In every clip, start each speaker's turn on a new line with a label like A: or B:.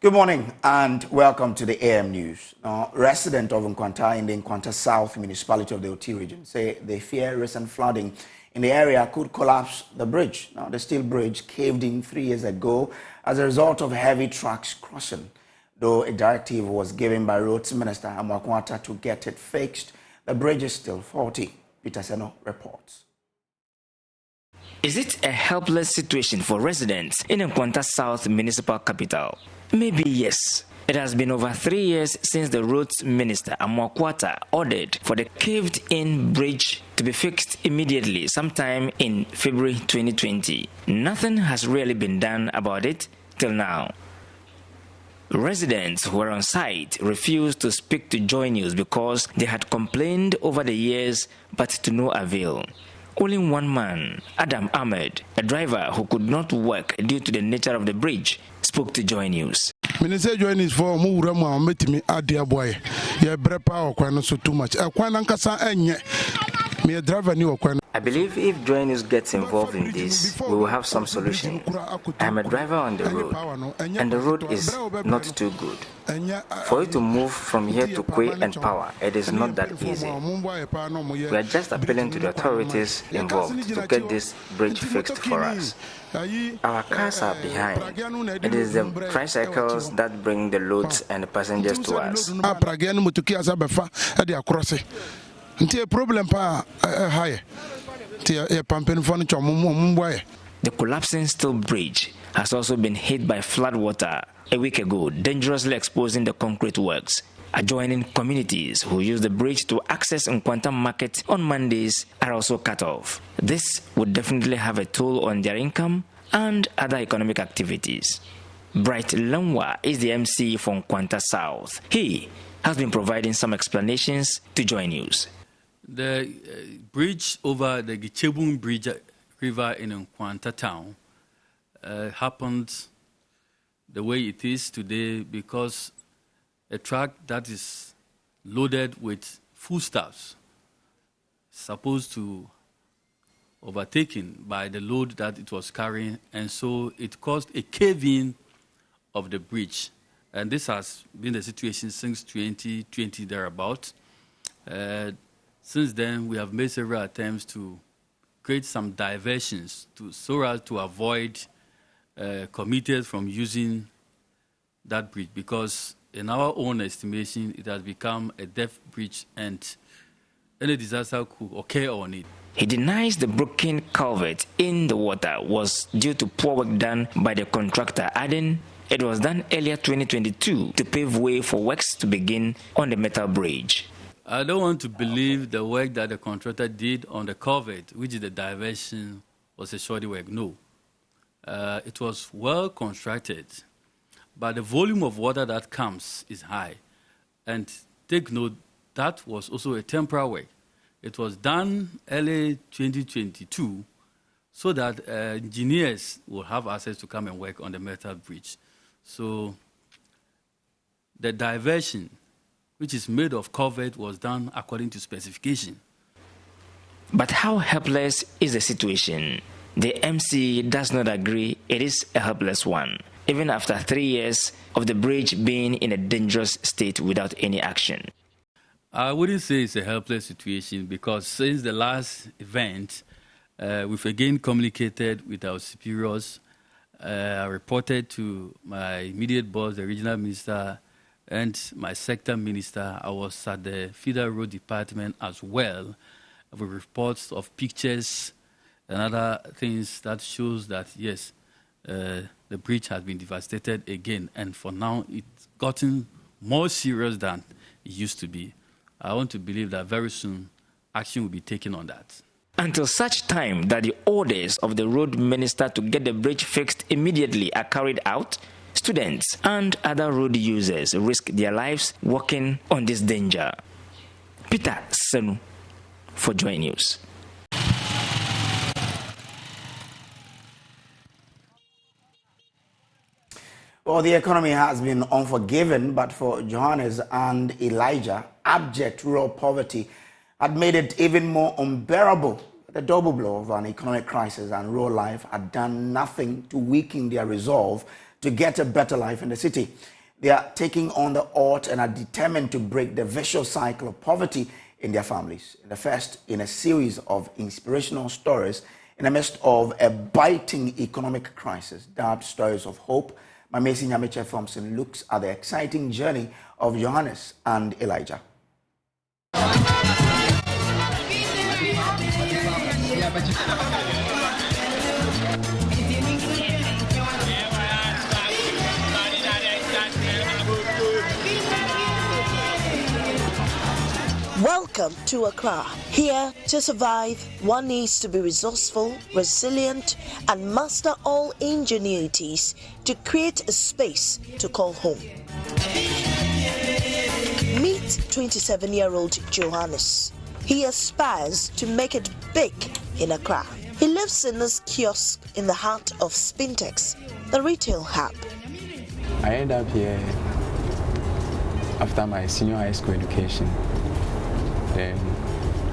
A: Good morning and welcome to the AM News. Residents of Nkwanta in the Nkwanta South municipality of the Oti region say they fear recent flooding in the area could collapse the bridge. Now, the steel bridge caved in 3 years ago as a result of heavy trucks crossing. Though a directive was given by Roads Minister Nkwanta to get it fixed, the bridge is still faulty. Peter Seno reports.
B: Is it a helpless situation for residents in Nkwanta South municipal capital? Maybe yes. It has been over 3 years since the Roads Minister Nkwanta ordered for the caved-in bridge to be fixed immediately sometime in February 2020. Nothing has really been done about it till now. Residents who were on site refused to speak to JoyNews because they had complained over the years, but to no avail. Only one man, Adam Ahmed, a driver who could not work due to the nature of the bridge, spoke to JoyNews.
C: Minister JoyNews for Murama metimi adia boy. Ya brepa okwan so too much. Akwan ankasa enye. Me driver ni okwan.
B: I believe if JoyNews gets involved in this, we will have some solution. I am a driver on the road, and the road is not too good. For you to move from here to Kwe and Power, it is not that easy. We are just appealing to the authorities involved to get this bridge fixed for us. Our cars are behind. It is the tricycles that bring the loads and the passengers to us.
C: Problem pa high.
B: The collapsing steel bridge has also been hit by flood water a week ago, dangerously exposing the concrete works. Adjoining communities who use the bridge to access Nkwanta market on Mondays are also cut off. This would definitely have a toll on their income and other economic activities. Bright Longwa is the MC for Nkwanta South. He has been providing some explanations to JoyNews.
D: The bridge over the Gichebun Bridge River in Nkwanta town happened the way it is today because a truck that is loaded with foodstuffs supposed to overtaken by the load that it was carrying, and so it caused a cave-in of the bridge. And this has been the situation since 2020 thereabout. Since then, we have made several attempts to create some diversions so as to avoid commuters from using that bridge, because in our own estimation, it has become a deaf bridge and any disaster could occur on it.
B: He denies the broken culvert in the water was due to poor work done by the contractor, adding it was done earlier 2022 to pave way for works to begin on the metal bridge.
D: I don't want to believe the work that the contractor did on the culvert, which is the diversion, was a shoddy work. No. It was well constructed, but the volume of water that comes is high. And take note, that was also a temporary work. It was done early 2022 so that engineers will have access to come and work on the metal bridge. So the diversion, which is made of culvert, was done according to specification.
B: But how helpless is the situation? The MC does not agree it is a helpless one, even after 3 years of the bridge being in a dangerous state without any action.
D: I wouldn't say it's a helpless situation because since the last event, we've again communicated with our superiors. I reported to my immediate boss, the regional minister, and my sector minister. I was at the Federal Road Department as well with reports of pictures and other things that shows that, yes, the bridge has been devastated again. And for now, it's gotten more serious than it used to be. I want to believe that very soon action will be taken on that.
B: Until such time that the orders of the road minister to get the bridge fixed immediately are carried out, students and other road users risk their lives walking on this danger. Peter Senu for JoyNews.
A: Well, the economy has been unforgiving, but for Johannes and Elijah, abject rural poverty had made it even more unbearable. The double blow of an economic crisis and rural life had done nothing to weaken their resolve to get a better life in the city. They are taking on the odd and are determined to break the vicious cycle of poverty in their families. The first in a series of inspirational stories in the midst of a biting economic crisis, dubbed Stories of Hope. Mamesi Nyameche Thompson looks at the exciting journey of Johannes and Elijah.
E: Welcome to Accra. Here, to survive, one needs to be resourceful, resilient, and master all ingenuities to create a space to call home. Meet 27-year-old Johannes. He aspires to make it big in Accra. He lives in this kiosk in the heart of Spintex, the retail hub.
F: I ended up here after my senior high school education. Then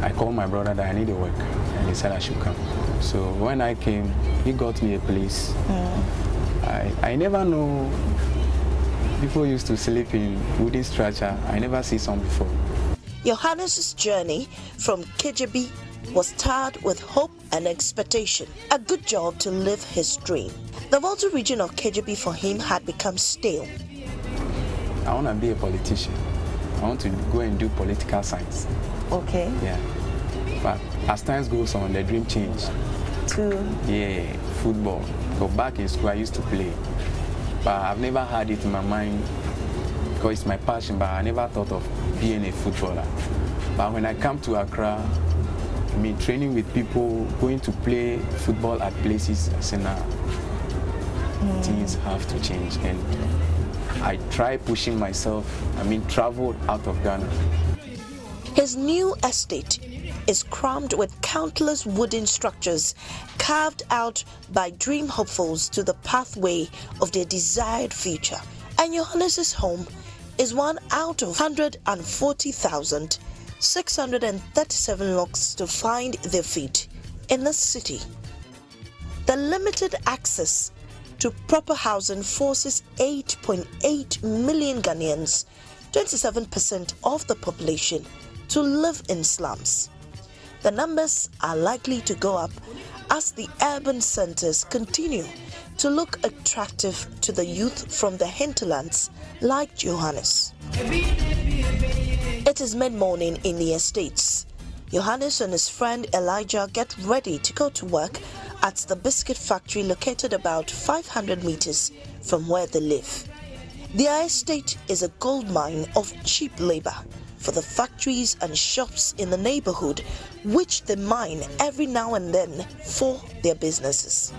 F: I called my brother that I needed work, and he said I should come. So when I came, he got me a place. I never know people used to sleep in wooden structure. I never see some before.
E: Johannes' journey from KJB was tarred with hope and expectation. A good job to live his dream. The Volta region of KJB for him had become stale.
F: I want to be a politician. I want to go and do political science.
E: Okay.
F: Yeah. But as time goes on, the dream changed. Yeah, football. So back in school, I used to play. But I've never had it in my mind because it's my passion, but I never thought of being a footballer. But when I come to Accra, I mean, training with people, going to play football at places, I say, nah, things have to change. And I try pushing myself, traveled out of Ghana.
E: His new estate is crammed with countless wooden structures carved out by dream hopefuls to the pathway of their desired future. And Johannes' home is one out of 140,637 locks to find their feet in the city. The limited access to proper housing forces 8.8 million Ghanaians, 27% of the population, to live in slums. The numbers are likely to go up as the urban centers continue to look attractive to the youth from the hinterlands like Johannes. It is mid-morning in the estates. Johannes and his friend Elijah get ready to go to work at the biscuit factory located about 500 meters from where they live. Their estate is a gold mine of cheap labor for the factories and shops in the neighborhood, which they mine every now and then for their businesses.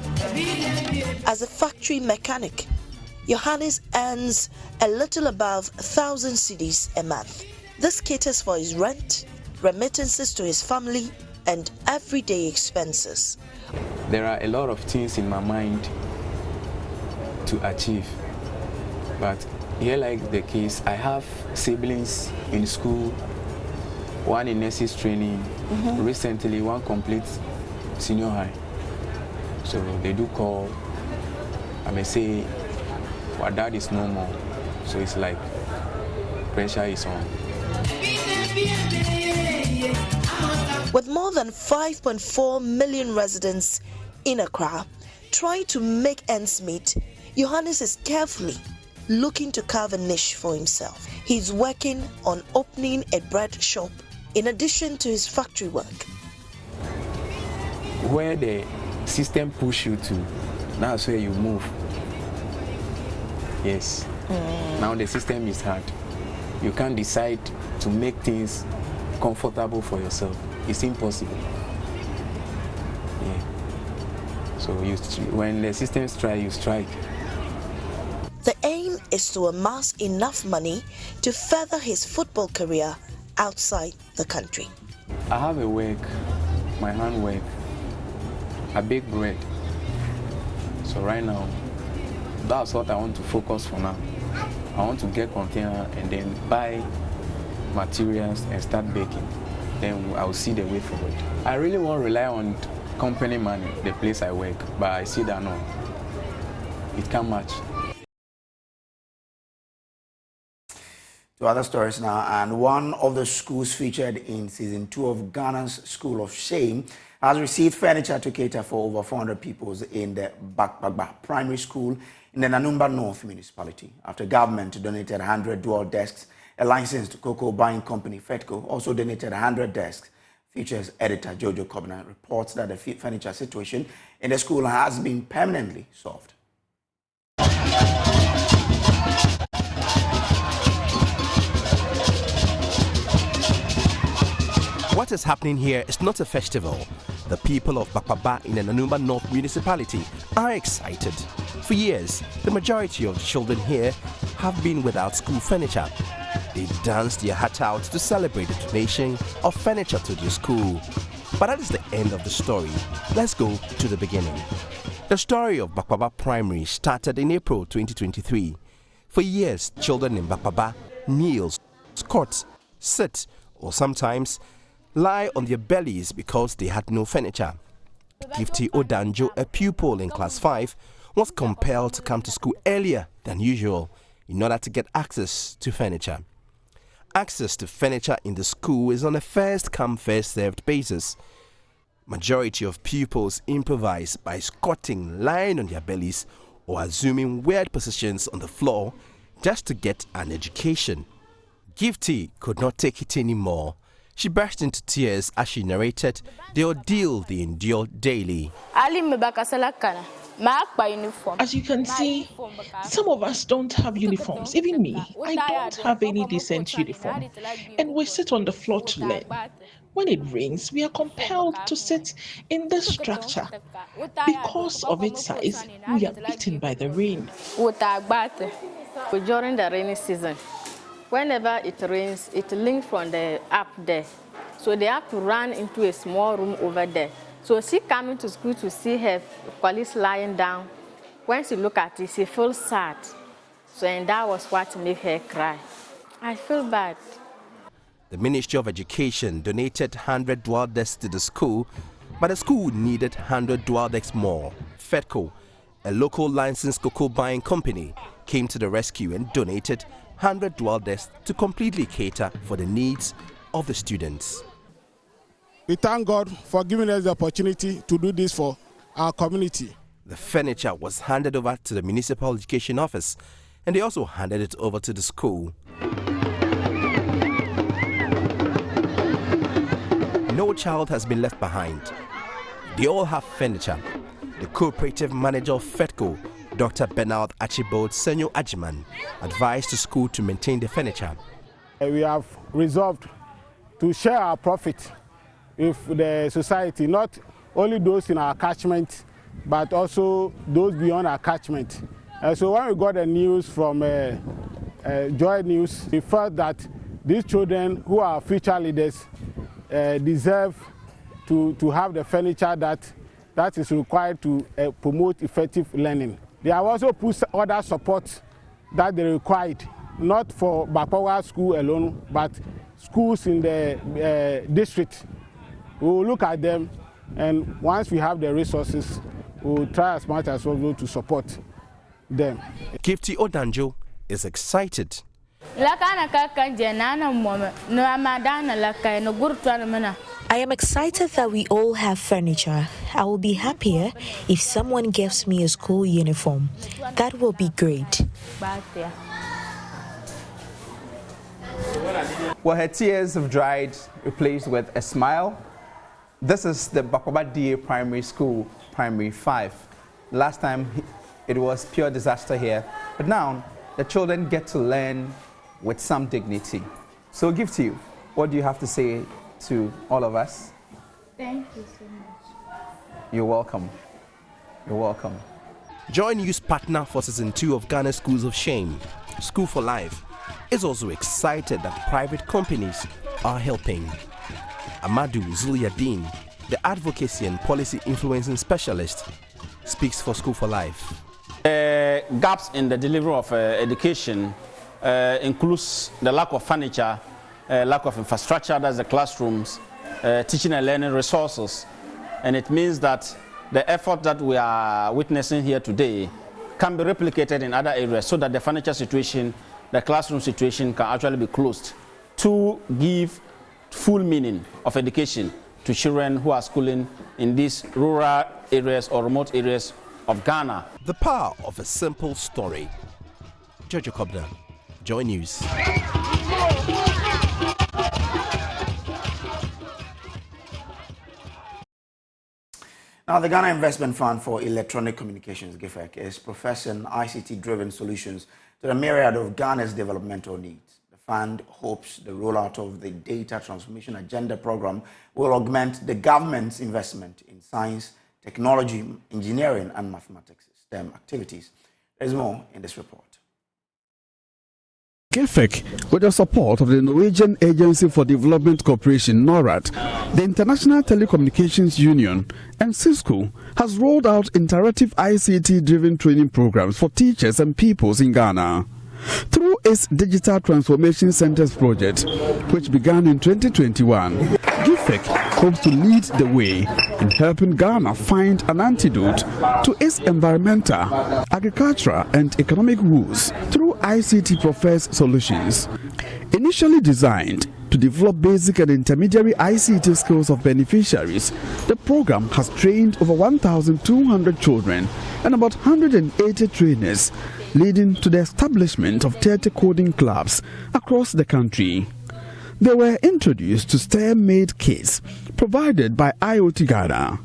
E: As a factory mechanic, Johannes earns a little above 1,000 cedis a month. This caters for his rent, remittances to his family, and everyday expenses.
F: There are a lot of things in my mind to achieve, but here, like the case, I have siblings in school, one in nurses training, recently one completes senior high. So they do call, I may say, our dad is no more. So it's like pressure is on.
E: With more than 5.4 million residents in Accra trying to make ends meet, Johannes is carefully looking to carve a niche for himself. He's working on opening a bread shop in addition to his factory work.
F: Where the system push you to, that's where you move. Yes. Now the system is hard. You can't decide to make things comfortable for yourself. It's impossible. Yeah. So when the system strikes, you strike.
E: The aim is to amass enough money to further his football career outside the country.
F: I have a work, my handwork, I bake bread. So right now, that's what I want to focus for now. I want to get container and then buy materials and start baking. Then I'll see the way forward. I really won't rely on company money, the place I work, but I see that no, it can't match.
A: To other stories now, and one of the schools featured in season 2 of Ghana's School of Shame has received furniture to cater for over 400 pupils in the Bakbagba Primary School in the Nanumba North municipality after government donated 100 dual desks. A licensed cocoa buying company, Fedco, also donated 100 desks. Features editor Jojo reports that the furniture situation in the school has been permanently solved.
G: What is happening here is not a festival. The people of Bakbaba in the Nanumba North municipality are excited. For years, the majority of the children here have been without school furniture. They danced their heart out to celebrate the donation of furniture to their school. But that is the end of the story. Let's go to the beginning. The story of Bakbaba Primary started in April 2023. For years, children in Bakbaba kneel, squat, sit, or sometimes lie on their bellies because they had no furniture. Gifty Odanjo, a pupil in class 5, was compelled to come to school earlier than usual in order to get access to furniture. Access to furniture in the school is on a first-come, first-served basis. Majority of pupils improvise by squatting, lying on their bellies, or assuming weird positions on the floor just to get an education. Gifty could not take it anymore. She burst into tears as she narrated the ordeal they endure daily.
H: As you can see, some of us don't have uniforms. Even me, I don't have any decent uniform. And we sit on the floor to learn. When it rains, we are compelled to sit in this structure. Because of its size, we are beaten by the rain.
I: During the rainy season, whenever it rains, it links from the up there. So they have to run into a small room over there. So she coming to school to see her colleagues lying down. When she look at it, she feels sad. So and that was what made her cry. I feel bad.
G: The Ministry of Education donated 100 dual desks to the school, but the school needed 100 dual desks more. Fedco, a local licensed cocoa buying company, came to the rescue and donated 100 dual desks to completely cater for the needs of the students.
C: We thank God for giving us the opportunity to do this for our community.
G: The furniture was handed over to the Municipal Education Office, and they also handed it over to the school. No child has been left behind. They all have furniture. The cooperative manager of Fedco, Dr. Bernard Archibald Senyo Ajiman, advised the school to maintain the furniture.
C: We have resolved to share our profit with the society, not only those in our catchment, but also those beyond our catchment. So when we got the news from JoyNews, we felt that these children who are future leaders deserve to have the furniture that is required to promote effective learning. They have also put other support that they required, not for Bakbaba school alone, but schools in the district. We will look at them, and once we have the resources, we will try as much as possible to support them.
G: Gifty Odanjo is excited.
E: I am excited that we all have furniture. I will be happier if someone gives me a school uniform. That will be great.
J: Well, her tears have dried, replaced with a smile. This is the Bakbaba DA Primary School, Primary 5. Last time it was pure disaster here, but now the children get to learn with some dignity. So, Gifty, what do you have to say to all of us?
K: Thank you so much.
J: You're welcome. You're welcome.
G: JoyNews partner for season 2 of Ghana Schools of Shame, School for Life, is also excited that private companies are helping. Amadou Zuliyadin, the advocacy and policy influencing specialist, speaks for School for Life.
L: Gaps in the delivery of education includes the lack of furniture, lack of infrastructure, that's the classrooms, teaching and learning resources. And it means that the effort that we are witnessing here today can be replicated in other areas so that the furniture situation the classroom situation can actually be closed to give full meaning of education to children who are schooling in these rural areas or remote areas of Ghana.
G: The power of a simple story. Jojo Kobna, JoyNews.
A: Now, the Ghana Investment Fund for Electronic Communications, GIFEC, is professing ICT-driven solutions to the myriad of Ghana's developmental needs. The fund hopes the rollout of the Data Transformation Agenda program will augment the government's investment in science, technology, engineering, and mathematics STEM activities. There's more in this report.
M: GIFEC, with the support of the Norwegian Agency for Development Cooperation, NORAD, the International Telecommunications Union, and Cisco, has rolled out interactive ICT-driven training programs for teachers and pupils in Ghana. Through its Digital Transformation Centers project, which began in 2021, GIFEC hopes to lead the way in helping Ghana find an antidote to its environmental, agricultural, and economic woes through ICT professed solutions. Initially designed to develop basic and intermediary ICT skills of beneficiaries, the program has trained over 1,200 children and about 180 trainers, leading to the establishment of 30 coding clubs across the country. They were introduced to STEM-made kits provided by IoT Ghana.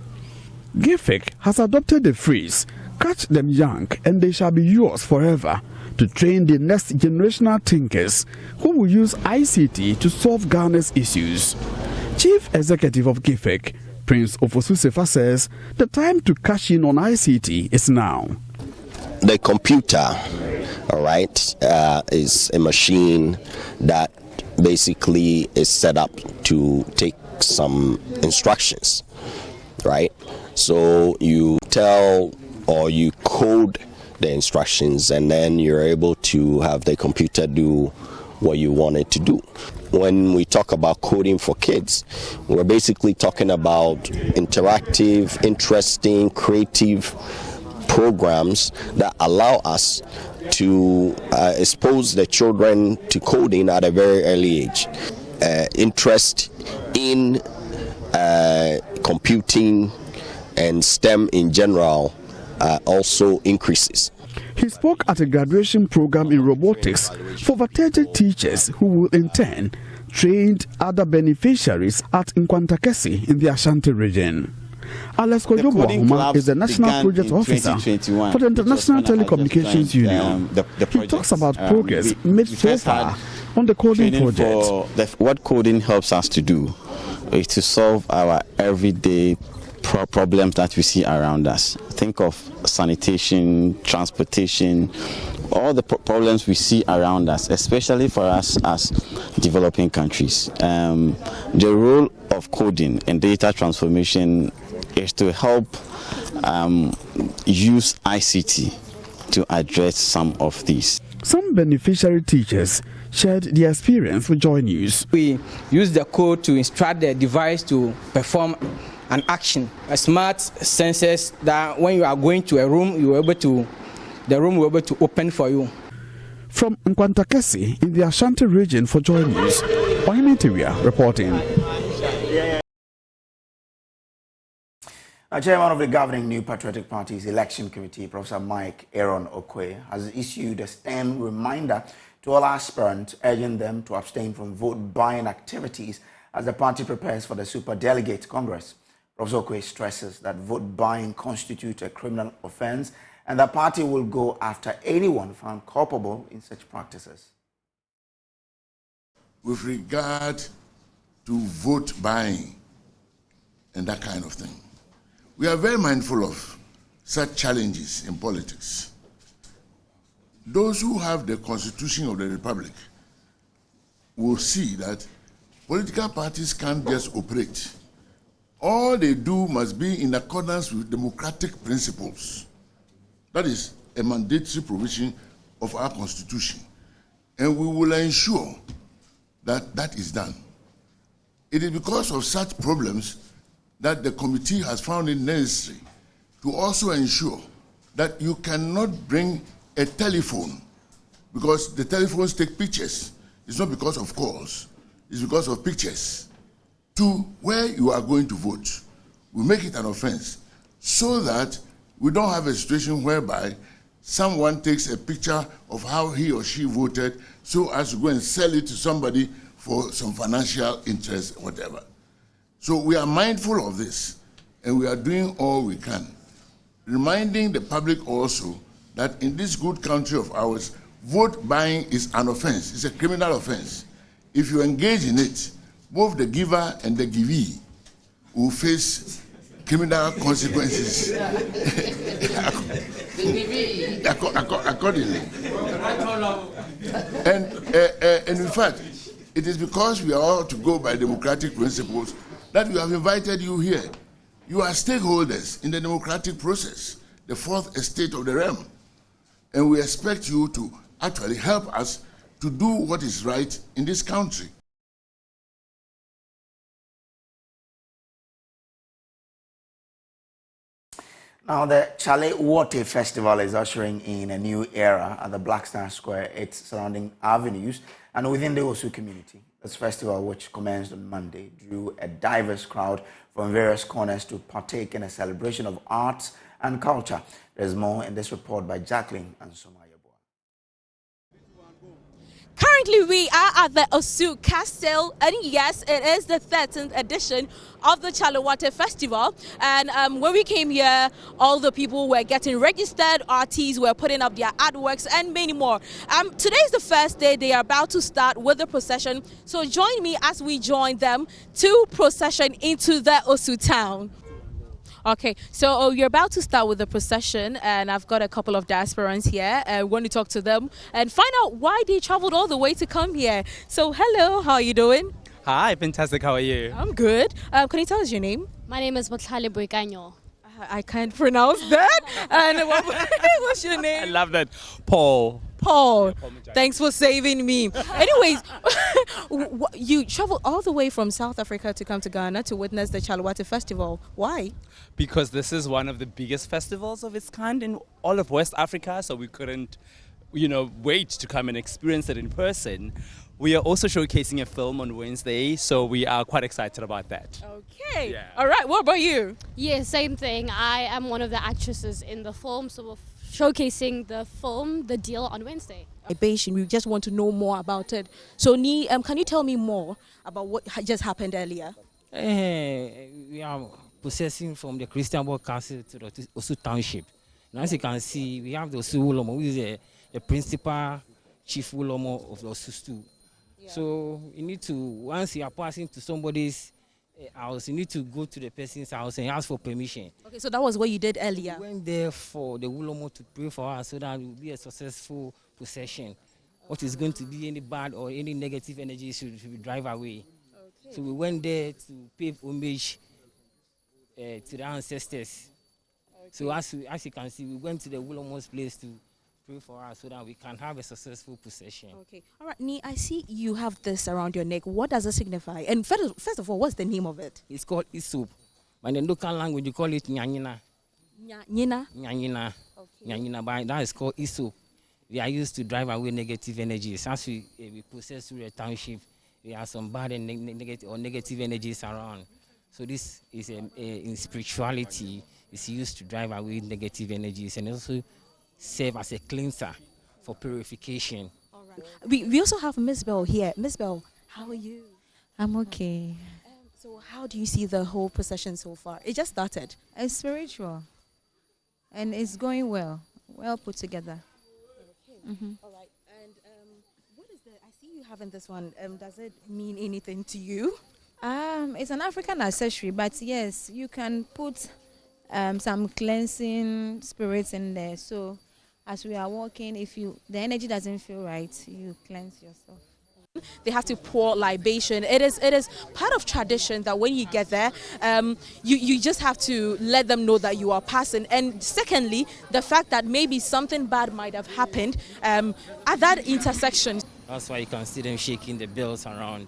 M: GIFEC has adopted the phrase, "Catch them young and they shall be yours forever," to train the next generational thinkers who will use ICT to solve Ghana's issues. Chief Executive of GIFEC, Prince Osu says the time to cash in on ICT is now.
N: The computer, all right, is a machine that basically is set up to take some instructions, right? So you tell or you code the instructions and then you're able to have the computer do what you want it to do. When we talk about coding for kids, we're basically talking about interactive, interesting, creative programs that allow us to expose the children to coding at a very early age. Interest in computing and STEM in general also increases.
M: He spoke at a graduation program in robotics for over 30 teachers who will in turn train other beneficiaries at Nkwanta in the Ashanti region. Alex Kojo is the National Project Officer for the International Telecommunications Union. He talks about progress made so far on the coding project.
O: What coding helps us to do is to solve our everyday problems that we see around us. Think of sanitation, transportation, all the problems we see around us, especially for us as developing countries. The role of coding and data transformation is to help use ICT to address some of these.
M: Some beneficiary teachers shared their experience with JoyNews.
P: We use the code to instruct the device to perform an action, a smart sensors that when you are going to a room, the room will be able to open for you.
M: From Nkwanta in the Ashanti region for JoyNews, Ohimitiwia reporting.
A: Chairman of the governing New Patriotic Party's election committee, Professor Mike Aaron Okwe, has issued a stern reminder to all aspirants, urging them to abstain from vote-buying activities as the party prepares for the Super Delegate Congress. Professor Okwe stresses that vote-buying constitutes a criminal offense and the party will go after anyone found culpable in such practices.
Q: With regard to vote-buying and that kind of thing, we are very mindful of such challenges in politics. Those who have the Constitution of the Republic will see that political parties can't just operate. All they do must be in accordance with democratic principles. That is a mandatory provision of our Constitution. And we will ensure that that is done. It is because of such problems that the committee has found it necessary to also ensure that you cannot bring a telephone because the telephones take pictures. It's not because of calls, it's because of pictures. To where you are going to vote, we make it an offense so that we don't have a situation whereby someone takes a picture of how he or she voted so as to go and sell it to somebody for some financial interest, whatever. So we are mindful of this, and we are doing all we can. Reminding the public also that in this good country of ours, vote buying is an offense. It's a criminal offense. If you engage in it, both the giver and the givee will face criminal consequences accordingly. And in fact, it is because we are all to go by democratic principles that we have invited you here. You are stakeholders in the democratic process, the fourth estate of the realm. And we expect you to actually help us to do what is right in this country.
A: Now, the Chale Water Festival is ushering in a new era at the Blackstar Square, its surrounding avenues, and within the Osu community. This festival, which commenced on Monday, drew a diverse crowd from various corners to partake in a celebration of arts and culture. There's more in this report by Jacqueline and Somaya.
R: Currently, we are at the Osu Castle, and yes, it is the 13th edition of the Chale Water Festival. And when we came here, all the people were getting registered, artists were putting up their artworks, and many more. Today is the first day. They are about to start with the procession. So join me as we join them to procession into the Osu town. Okay, so you're about to start with the procession, and I've got a couple of diasporans here. I want to talk to them and find out why they traveled all the way to come here. So hello, how are you doing?
S: Hi, fantastic. How are you?
R: I'm good. Can you tell us your name?
T: My name is Motlhale Boikanyo.
R: I can't pronounce that. And what's your name?
S: I love that. Paul.
R: Paul, thanks for saving me. Anyways, you traveled all the way from South Africa to come to Ghana to witness the Chale Water Festival. Why?
S: Because this is one of the biggest festivals of its kind in all of West Africa, so we couldn't, wait to come and experience it in person. We are also showcasing a film on Wednesday, so we are quite excited about that.
R: Okay. Yeah. All right. What about you?
T: Yeah, same thing. I am one of the actresses in the film, so we're showcasing the film, The Deal, on Wednesday.
R: We just want to know more about it. So, can you tell me more about what just happened earlier?
U: We are processing from the Christian World Council to the Osu Township. Now, as you can see, we have the Osu Ulomo, who is the principal chief Ulomo of the Osu Stu. Yeah. So, you need to, once you are passing to somebody's house, you need to go to the person's house and ask for permission.
R: Okay, so that was what you did earlier?
U: We went there for the Ulomo to pray for us so that it will be a successful procession. What is going to be any bad or any negative energy should drive away. Okay. So we went there to pay homage to the ancestors. Okay. So as you can see, we went to the Ulomo's place to pray for us so that we can have a successful procession.
R: Okay. All right, Ni, I see you have this around your neck. What does it signify? And first of all, what's the name of it?
U: It's called Isoup. In the local language, you call it Nyanyina.
R: Nyanyina?
U: Nyanyina. Okay. Nyanyina, but that is called Isoup. They are used to drive away negative energies. As we process through the township, there are some bad and negative energies around. So this is in spirituality, it's used to drive away negative energies and also serve as a cleanser for purification.
R: All right. We also have Miss Bell here. Miss Bell, how are you?
V: I'm okay.
R: So how do you see the whole procession so far? It just started.
V: It's spiritual and it's going well put together.
R: Okay. Mm-hmm. All right. And what is I see you having this one. Does it mean anything to you?
V: It's an African accessory, but yes, you can put some cleansing spirits in there. So as we are walking, if the energy doesn't feel right, you cleanse yourself.
R: They have to pour libation. It is part of tradition that when you get there, you just have to let them know that you are passing. And secondly, the fact that maybe something bad might have happened at that intersection.
U: That's why you can see them shaking the bells around.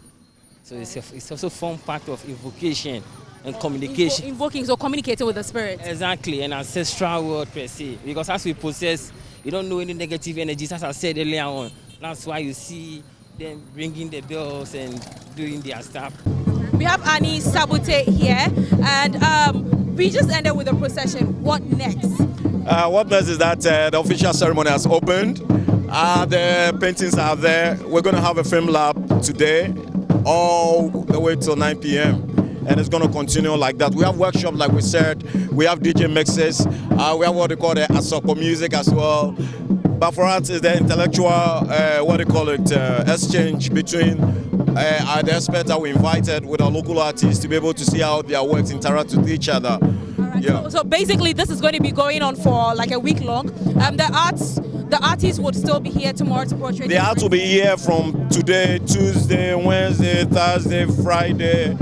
U: So it's also form part of invocation and communication.
R: Invoking, so communicating with the spirit.
U: Exactly, an ancestral word per se. Because as we possess They don't know any negative energies, as I said earlier on. That's why you see them ringing the bells and doing their stuff.
R: We have Annie Sabute here, and we just ended with the procession. What next?
B: What next is that the official ceremony has opened. The paintings are there. We're going to have a film lab today, all the way till 9 p.m. And it's going to continue like that. We have workshops, like we said. We have DJ mixes. We have what they call the Asoko music as well. But for us, it's the intellectual, exchange between the experts that we invited with our local artists to be able to see how their works interact with each other.
R: Right, yeah. So basically, this is going to be going on for like a week long. The artists would still be here tomorrow to portray.
B: The arts will be here from today, Tuesday, Wednesday, Thursday, Friday.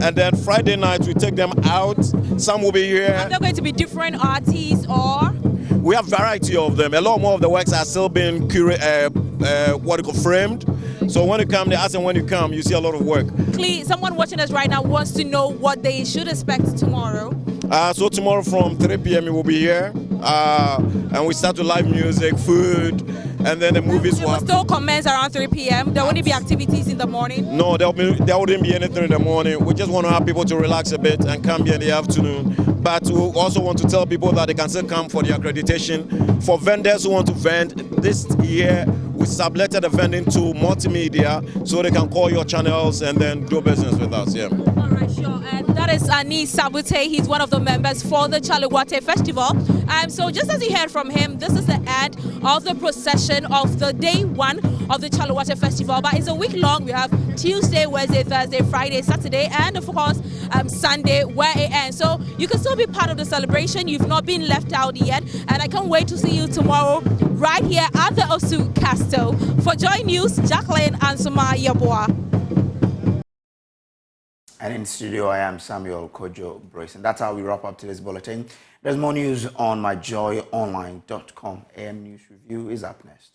B: And then Friday night, we take them out. Some will be here.
R: Are there going to be different artists or?
B: We have variety of them. A lot more of the works are still being framed. So when you come, they ask them when you come, you see a lot of work.
R: Someone watching us right now wants to know what they should expect tomorrow.
B: So tomorrow from 3 p.m. we will be here. And we start with live music, food, and then the movies will
R: still commence around 3 p.m. There won't be activities in the morning?
B: No, there wouldn't be anything in the morning. We just want to have people to relax a bit and come here in the afternoon. But we also want to tell people that they can still come for the accreditation. For vendors who want to vend, this year we subletted the vending to multimedia so they can call your channels and then do business with us. Yeah.
R: All right, sure. And that is Ani Sabute. He's one of the members for the Chaliwate Festival. So just as you heard from him, this is the end of the procession of the day one of the Chaliwate Festival. But it's a week long. We have Tuesday, Wednesday, Thursday, Friday, Saturday, and of course Sunday where it ends. So you can still be part of the celebration. You've not been left out yet. And I can't wait to see you tomorrow right here at the Osu Castle. For JoyNews, Jacqueline and Suma Yaboa.
A: And in studio, I am Samuel Kojo Brace. And that's how we wrap up today's bulletin. There's more news on myjoyonline.com. AM News Review is up next.